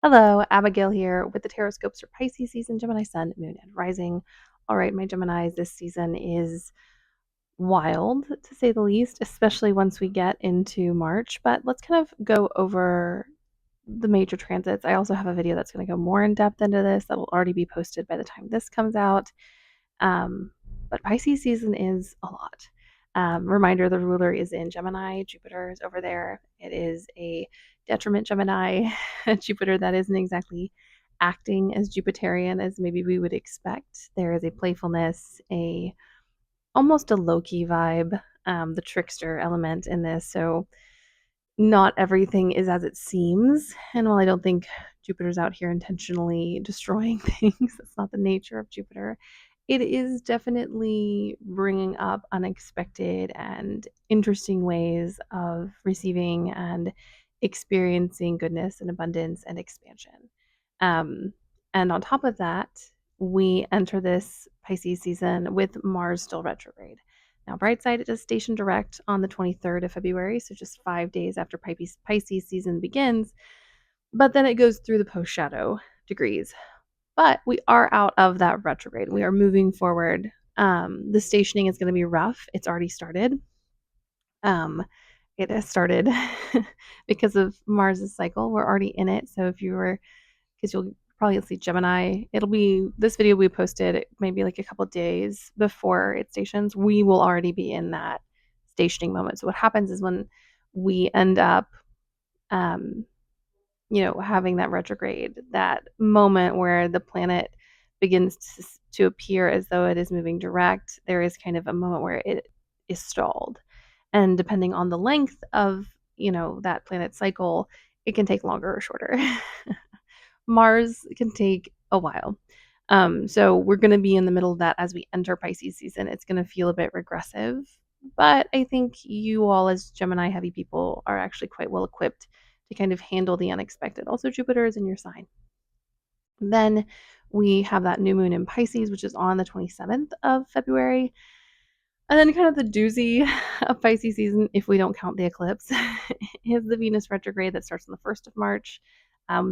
Hello, Abigail here with the Tarotscopes for Pisces season, Gemini sun, moon, and rising. All right, my Geminis, this season is wild to say the least, especially once we get into March. But let's kind of go over the major transits. I also have a video that's going to go more in depth into this that will already be posted by the time this comes out. Um, but Pisces season is a lot. Reminder, the ruler is in Gemini. Jupiter is over there. It is a detriment Gemini. Jupiter that isn't exactly acting as Jupiterian as maybe we would expect. There is a playfulness, a almost a Loki vibe, the trickster element in this. So not everything is as it seems. And while I don't think Jupiter's out here intentionally destroying things, that's not the nature of Jupiter. It is definitely bringing up unexpected and interesting ways of receiving and experiencing goodness and abundance and expansion. Um, and on top of that, we enter this Pisces season with Mars still retrograde. Now, bright side, it does station direct on the 23rd of February, so just 5 days after Pisces season begins, but then it goes through the post shadow degrees. But we are out of that retrograde. We are moving forward. The stationing is going to be rough. It's already started. Um, it has started because of Mars's cycle. We're already in it. So if you were, because you'll probably see Gemini, this video will be posted maybe like a couple days before it stations. We will already be in that stationing moment. So what happens is when we end up um, having that retrograde, that moment where the planet begins to appear as though it is moving direct, there is kind of a moment where it is stalled. And depending on the length of, that planet cycle, it can take longer or shorter. Mars can take a while. So we're going to be in the middle of that as we enter Pisces season. It's going to feel a bit regressive, but I think you all, as Gemini heavy people, are actually quite well equipped to kind of handle the unexpected. Also, Jupiter is in your sign. Then we have that new moon in Pisces, which is on the 27th of February. And then kind of the doozy of Pisces season, if we don't count the eclipse, is the Venus retrograde that starts on the 1st of March.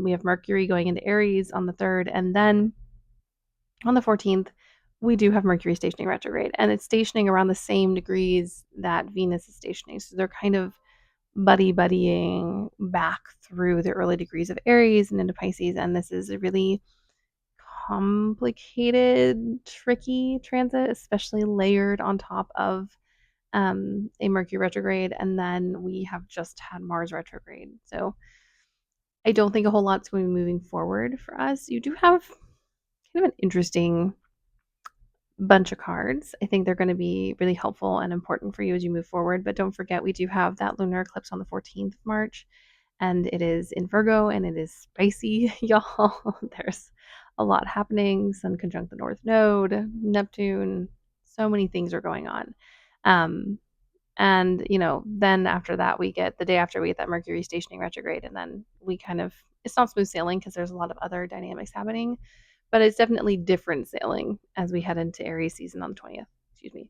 We have Mercury going into Aries on the 3rd, and then on the 14th, we do have Mercury stationing retrograde, and it's stationing around the same degrees that Venus is stationing. So they're kind of buddying back through the early degrees of Aries and into Pisces, and this is a really complicated, tricky transit, especially layered on top of a Mercury retrograde, and then we have just had Mars retrograde. So I don't think a whole lot's going to be moving forward for us. You do have kind of an interesting bunch of cards. I think they're going to be really helpful and important for you as you move forward. But don't forget, we do have that lunar eclipse on the 14th of March, and it is in Virgo and it is spicy, y'all. There's a lot happening. Sun conjunct the North Node, Neptune, so many things are going on. And then after that, we get the day after we get that Mercury stationing retrograde, and then we kind of, it's not smooth sailing because there's a lot of other dynamics happening, but it's definitely different sailing as we head into Aries season on the 20th. Excuse me.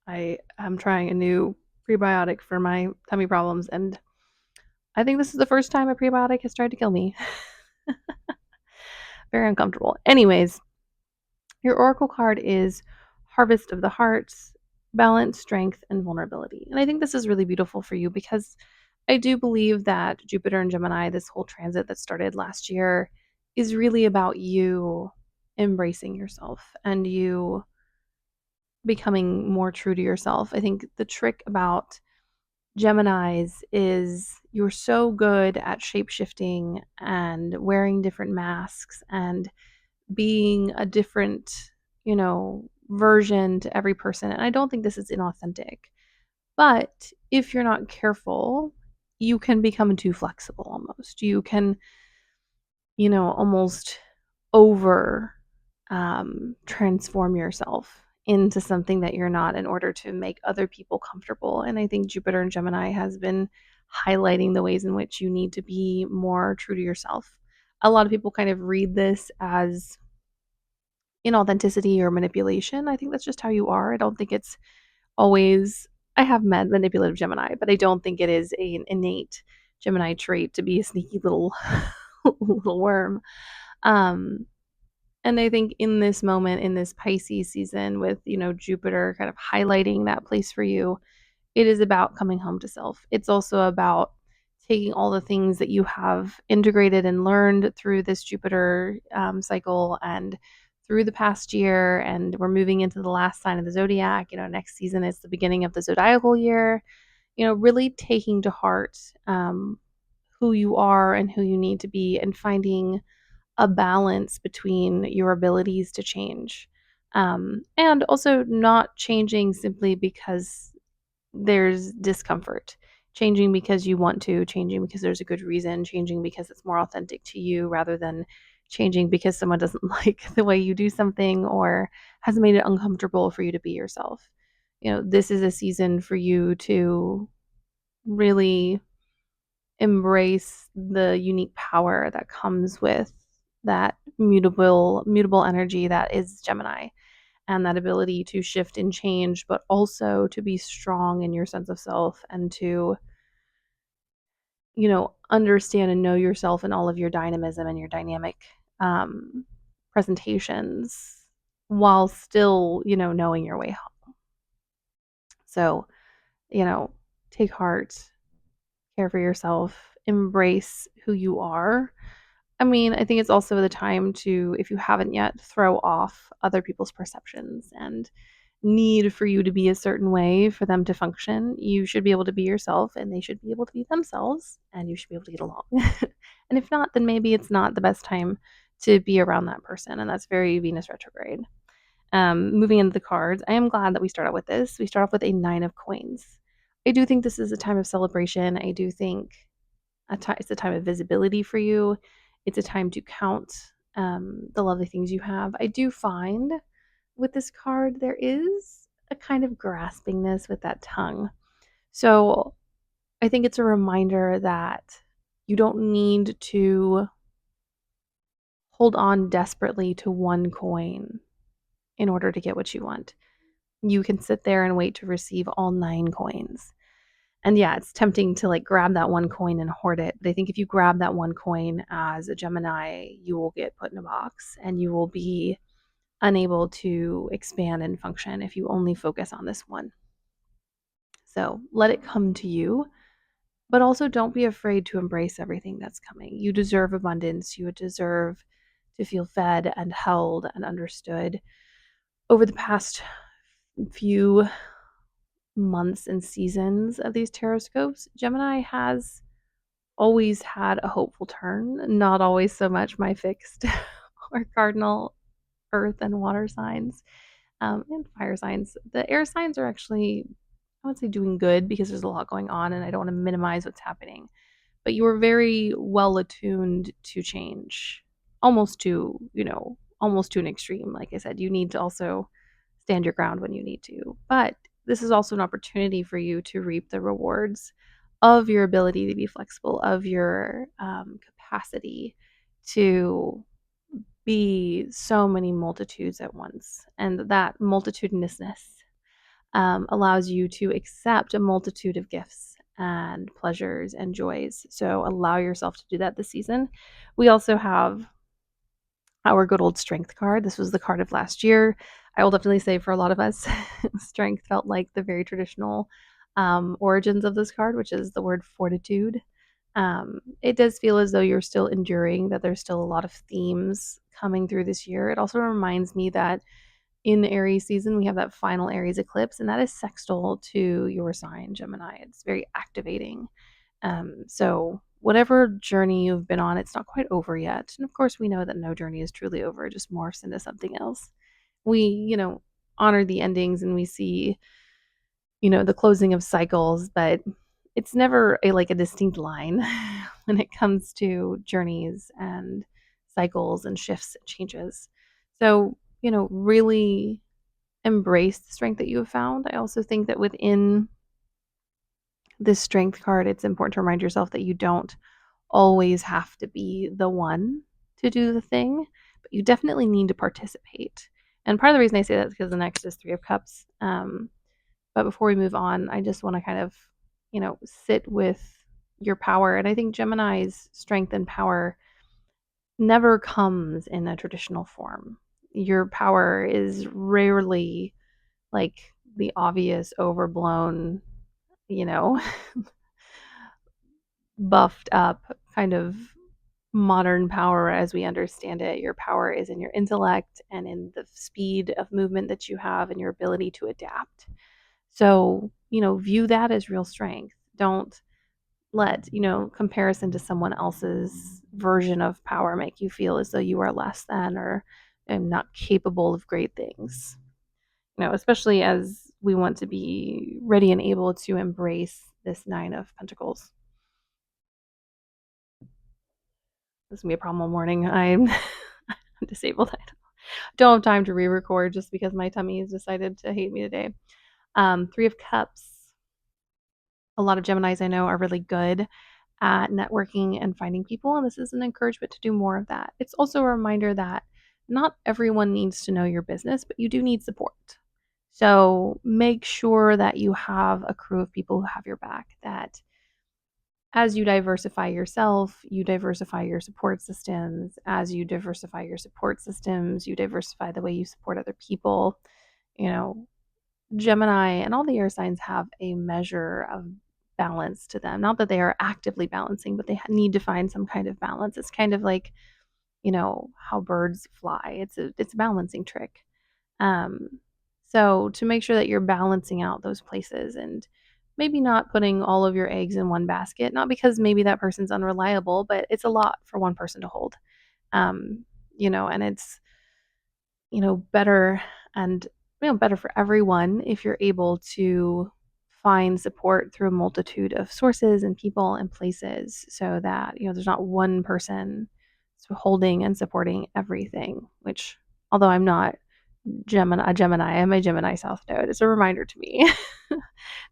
I am trying a new prebiotic for my tummy problems, and I think this is the first time a prebiotic has tried to kill me. Very uncomfortable. Anyways, your oracle card is Harvest of the Hearts, balance, strength, and vulnerability. And I think this is really beautiful for you because I do believe that Jupiter and Gemini, this whole transit that started last year, is really about you embracing yourself and you becoming more true to yourself. I think the trick about Geminis is you're so good at shape shifting and wearing different masks and being a different, version to every person. And I don't think this is inauthentic. But if you're not careful, you can become too flexible almost. You can, almost over transform yourself into something that you're not in order to make other people comfortable. And I think Jupiter and Gemini has been highlighting the ways in which you need to be more true to yourself. A lot of people kind of read this as inauthenticity or manipulation. I think that's just how you are. I don't think it's always, I have met manipulative Gemini, but I don't think it is an innate Gemini trait to be a sneaky little little worm. Um, and I think in this moment, in this Pisces season, with Jupiter kind of highlighting that place for you, it is about coming home to self. It's also about taking all the things that you have integrated and learned through this Jupiter cycle and through the past year. And we're moving into the last sign of the zodiac. Next season is the beginning of the zodiacal year. Really taking to heart who you are and who you need to be, and finding a balance between your abilities to change. And also not changing simply because there's discomfort. Changing because you want to, changing because there's a good reason, changing because it's more authentic to you rather than changing because someone doesn't like the way you do something or has made it uncomfortable for you to be yourself. This is a season for you to really embrace the unique power that comes with that mutable energy that is Gemini, and that ability to shift and change, but also to be strong in your sense of self and to, understand and know yourself and all of your dynamism and your dynamic um, presentations while still, knowing your way home. So, you know, take heart, care for yourself, embrace who you are. I mean, I think it's also the time to, if you haven't yet, throw off other people's perceptions and need for you to be a certain way for them to function. You should be able to be yourself and they should be able to be themselves, and you should be able to get along. And if not, then maybe it's not the best time to be around that person. And that's very Venus retrograde. Moving into the cards, I am glad that we start out with this. We start off with a Nine of Coins. I do think this is a time of celebration. I do think it's a time of visibility for you. It's a time to count the lovely things you have. I do find with this card there is a kind of graspingness with that tongue. So I think it's a reminder that you don't need to hold on desperately to one coin in order to get what you want. You can sit there and wait to receive all 9 coins. And yeah, it's tempting to like grab that one coin and hoard it. But I think if you grab that one coin as a Gemini, you will get put in a box and you will be unable to expand and function if you only focus on this one. So let it come to you, but also don't be afraid to embrace everything that's coming. You deserve abundance. You deserve to feel fed and held and understood. Over the past few months and seasons of these Tarotscopes, Gemini has always had a hopeful turn, not always so much my fixed or cardinal earth and water signs, and fire signs. The air signs are actually, I would say, doing good because there's a lot going on and I don't want to minimize what's happening. But you were very well attuned to change, almost to an extreme. Like I said, you need to also stand your ground when you need to. But this is also an opportunity for you to reap the rewards of your ability to be flexible, of your capacity to be so many multitudes at once. And that multitudinousness allows you to accept a multitude of gifts and pleasures and joys. So allow yourself to do that this season. We also have our good old strength card. This was the card of last year. I will definitely say for a lot of us, strength felt like the very traditional origins of this card, which is the word fortitude. It does feel as though you're still enduring, that there's still a lot of themes coming through this year. It also reminds me that in the Aries season, we have that final Aries eclipse, and that is sextile to your sign, Gemini. It's very activating. So, whatever journey you've been on, it's not quite over yet. And of course, we know that no journey is truly over, it just morphs into something else. We, honor the endings and we see, the closing of cycles, but it's never like a distinct line when it comes to journeys and cycles and shifts and changes. So, really embrace the strength that you have found. I also think that within this strength card, it's important to remind yourself that you don't always have to be the one to do the thing, but you definitely need to participate. And part of the reason I say that is because the next is Three of Cups. But before we move on, I just want to kind of, sit with your power. And I think Gemini's strength and power never comes in a traditional form. Your power is rarely like the obvious, overblown, you know, buffed up kind of modern power as we understand it. Your power is in your intellect and in the speed of movement that you have and your ability to adapt. So, view that as real strength. Don't let, comparison to someone else's version of power make you feel as though you are less than or am not capable of great things. Especially as we want to be ready and able to embrace this Nine of Pentacles. This is gonna be a problem all morning. I'm disabled. I don't have time to re-record just because my tummy has decided to hate me today. Three of Cups. A lot of Geminis I know are really good at networking and finding people, and this is an encouragement to do more of that. It's also a reminder that not everyone needs to know your business, but you do need support. So make sure that you have a crew of people who have your back, that as you diversify yourself, you diversify your support systems. As you diversify your support systems, you diversify the way you support other people. You know, Gemini and all the air signs have a measure of balance to them. Not that they are actively balancing, but they need to find some kind of balance. It's kind of like, how birds fly. It's a balancing trick. Um, so to make sure that you're balancing out those places and maybe not putting all of your eggs in one basket, not because maybe that person's unreliable, but it's a lot for one person to hold. Um, and it's, better and better for everyone if you're able to find support through a multitude of sources and people and places so that, there's not one person holding and supporting everything, which although I'm not Gemini, I'm a Gemini South Node. It's a reminder to me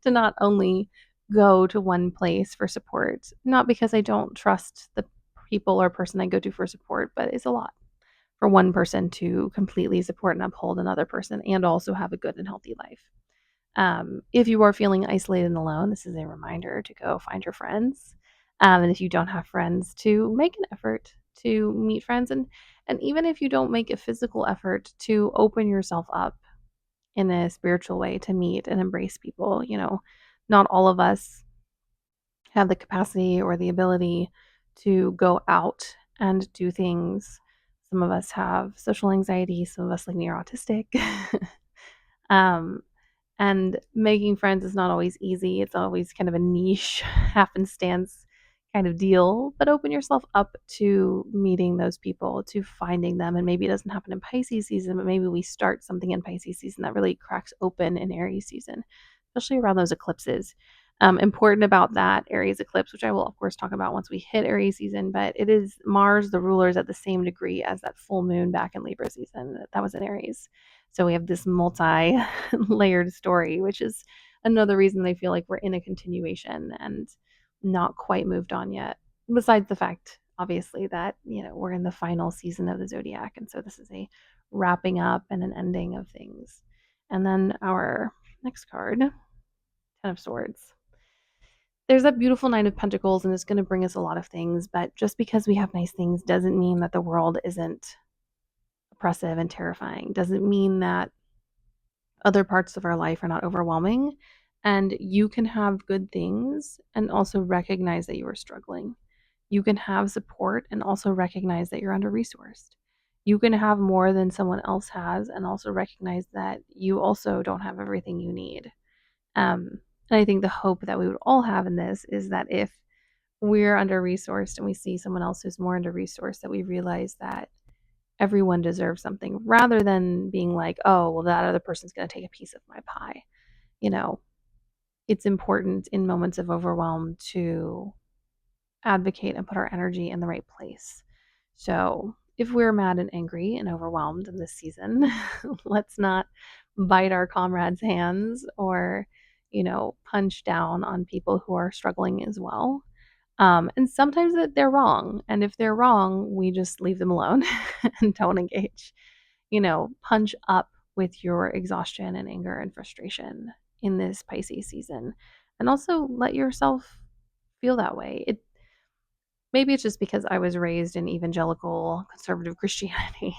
to not only go to one place for support, not because I don't trust the people or person I go to for support, but it's a lot for one person to completely support and uphold another person and also have a good and healthy life. If you are feeling isolated and alone, this is a reminder to go find your friends. And if you don't have friends, to make an effort to meet friends. And even if you don't make a physical effort to open yourself up in a spiritual way to meet and embrace people, not all of us have the capacity or the ability to go out and do things. Some of us have social anxiety, some of us like near autistic. um, and making friends is not always easy. It's always kind of a niche happenstance kind of deal, but open yourself up to meeting those people, to finding them. And maybe it doesn't happen in Pisces season, but maybe we start something in Pisces season that really cracks open in Aries season, especially around those eclipses. Important about that Aries eclipse, which I will of course talk about once we hit Aries season, but it is Mars, the rulers, at the same degree as that full moon back in Libra season that was in Aries. So we have this multi-layered story, which is another reason I feel like we're in a continuation and not quite moved on yet. Besides the fact, obviously, that we're in the final season of the zodiac, and so this is a wrapping up and an ending of things. And then our next card, Ten of Swords. There's that beautiful Nine of Pentacles, and it's going to bring us a lot of things, but just because we have nice things doesn't mean that the world isn't oppressive and terrifying. Doesn't mean that other parts of our life are not overwhelming. And you can have good things and also recognize that you are struggling. You can have support and also recognize that you're under resourced. You can have more than someone else has and also recognize that you also don't have everything you need. And I think the hope that we would all have in this is that if we're under resourced and we see someone else who's more under resourced, that we realize that everyone deserves something rather than being like, oh, well, that other person's going to take a piece of my pie. You know, it's important in moments of overwhelm to advocate and put our energy in the right place. So if we're mad and angry and overwhelmed in this season, let's not bite our comrades' hands or, punch down on people who are struggling as well. And sometimes that they're wrong. And if they're wrong, we just leave them alone and don't engage. Punch up with your exhaustion and anger and frustration in this Pisces season. And also let yourself feel that way. Maybe it's just because I was raised in evangelical conservative Christianity,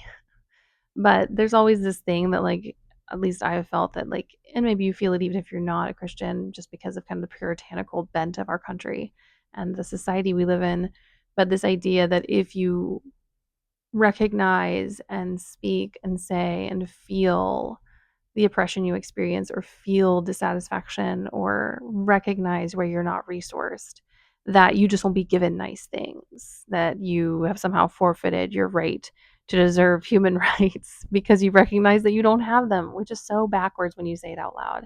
but there's always this thing that, like, at least I have felt that, like, and maybe you feel it even if you're not a Christian, just because of kind of the puritanical bent of our country and the society we live in. But this idea that if you recognize and speak and say and feel the oppression you experience, or feel dissatisfaction, or recognize where you're not resourced, that you just won't be given nice things, that you have somehow forfeited your right to deserve human rights because you recognize that you don't have them, which is so backwards when you say it out loud.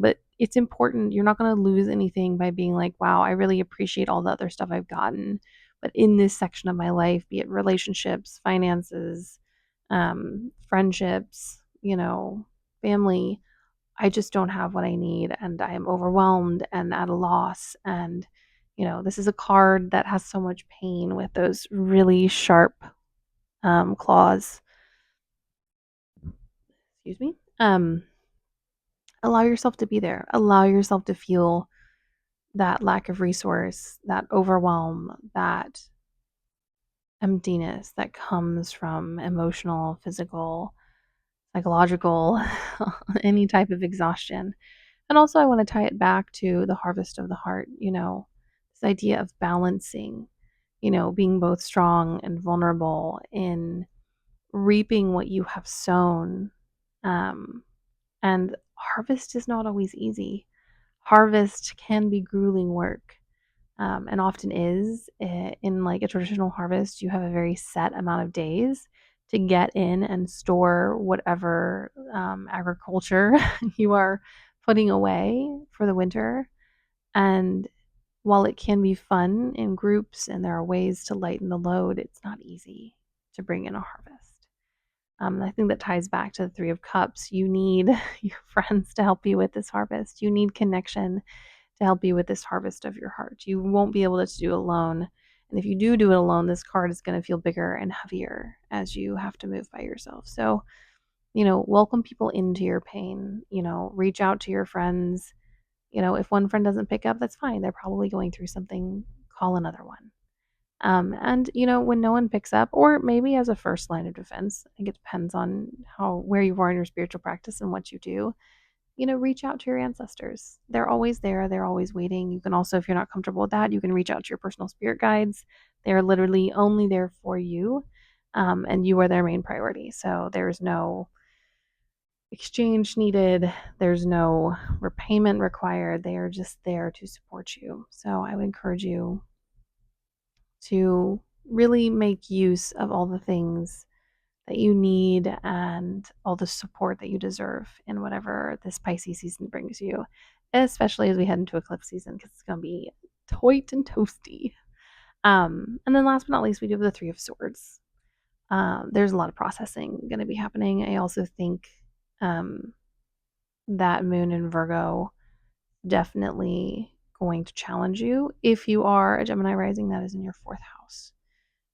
But it's important. You're not going to lose anything by being like, wow, I really appreciate all the other stuff I've gotten. But in this section of my life, be it relationships, finances, friendships, family, I just don't have what I need, and I am overwhelmed and at a loss. And, this is a card that has so much pain with those really sharp claws. Excuse me. Allow yourself to be there. Allow yourself to feel that lack of resource, that overwhelm, that emptiness that comes from emotional, physical, psychological, any type of exhaustion. And also, I want to tie it back to the harvest of the heart, this idea of balancing, being both strong and vulnerable in reaping what you have sown. Um, and harvest is not always easy. Harvest can be grueling work, and often is. In like a traditional harvest, you have a very set amount of days to get in and store whatever agriculture you are putting away for the winter. And while it can be fun in groups and there are ways to lighten the load, it's not easy to bring in a harvest. I think that ties back to the Three of Cups. You need your friends to help you with this harvest. You need connection to help you with this harvest of your heart. You won't be able to do it alone. And if you do it alone, this card is going to feel bigger and heavier as you have to move by yourself. So, welcome people into your pain. Reach out to your friends. If one friend doesn't pick up, that's fine. They're probably going through something. Call another one. And when no one picks up, or maybe as a first line of defense, I think it depends on where you are in your spiritual practice and what you do. Reach out to your ancestors. They're always there. They're always waiting. You can also, if you're not comfortable with that, you can reach out to your personal spirit guides. They're literally only there for you, and you are their main priority. So there's no exchange needed. There's no repayment required. They are just there to support you. So I would encourage you to really make use of all the things that you need and all the support that you deserve in whatever this Pisces season brings you, especially as we head into eclipse season, because it's going to be tight and toasty. And then last but not least, we do have the Three of Swords. There's a lot of processing going to be happening. I also think that moon in Virgo definitely going to challenge you. If you are a Gemini rising, that is in your fourth house.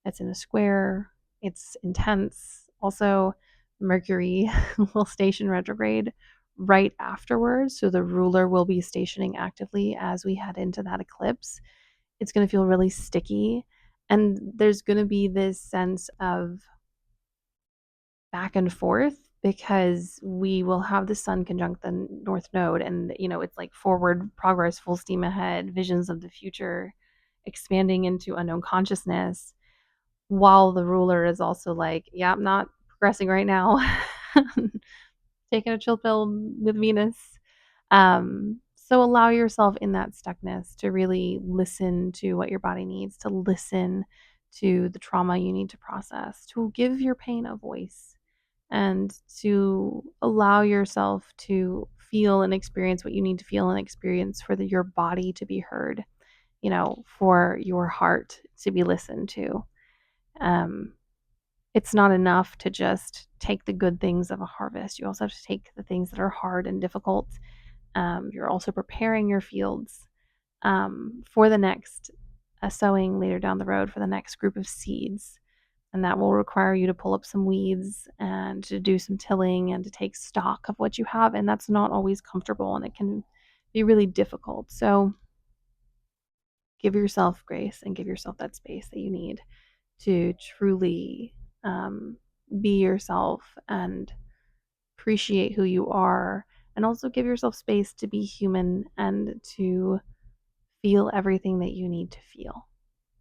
It's in a square. It's intense. Also, Mercury will station retrograde right afterwards. So the ruler will be stationing actively as we head into that eclipse. It's going to feel really sticky. And there's going to be this sense of back and forth because we will have the sun conjunct the north node. And, it's like forward progress, full steam ahead, visions of the future, expanding into unknown consciousness, while the ruler is also like, yeah, I'm not progressing right now. Taking a chill pill with Venus. So allow yourself in that stuckness to really listen to what your body needs, to listen to the trauma you need to process, to give your pain a voice, and to allow yourself to feel and experience what you need to feel and experience for your body to be heard, for your heart to be listened to. Um, it's not enough to just take the good things of a harvest. You also have to take the things that are hard and difficult. You're also preparing your fields for the next sowing later down the road, for the next group of seeds. And that will require you to pull up some weeds and to do some tilling and to take stock of what you have. And that's not always comfortable, and it can be really difficult. So give yourself grace and give yourself that space that you need to truly be yourself and appreciate who you are, and also give yourself space to be human and to feel everything that you need to feel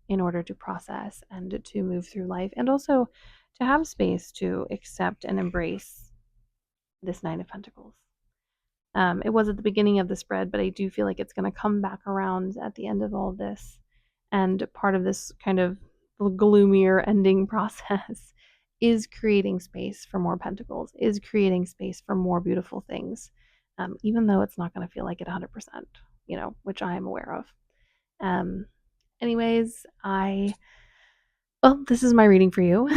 in order to process and to move through life, and also to have space to accept and embrace this Nine of Pentacles. It was at the beginning of the spread, but I do feel like it's going to come back around at the end of all of this. And part of this kind of gloomier ending process is creating space for more pentacles, is creating space for more beautiful things, even though it's not going to feel like it 100%, which I am aware of. Um, anyways, well, this is my reading for you.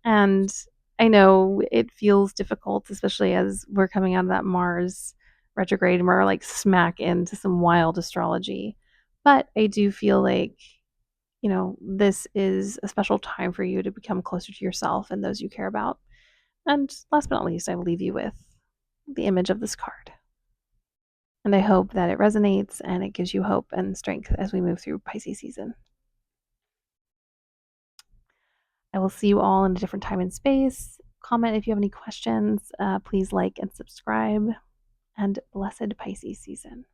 And I know it feels difficult, especially as we're coming out of that Mars retrograde and we're like smack into some wild astrology. But I do feel like, this is a special time for you to become closer to yourself and those you care about. And last but not least, I will leave you with the image of this card. And I hope that it resonates and it gives you hope and strength as we move through Pisces season. I will see you all in a different time and space. Comment if you have any questions. Please like and subscribe. And blessed Pisces season.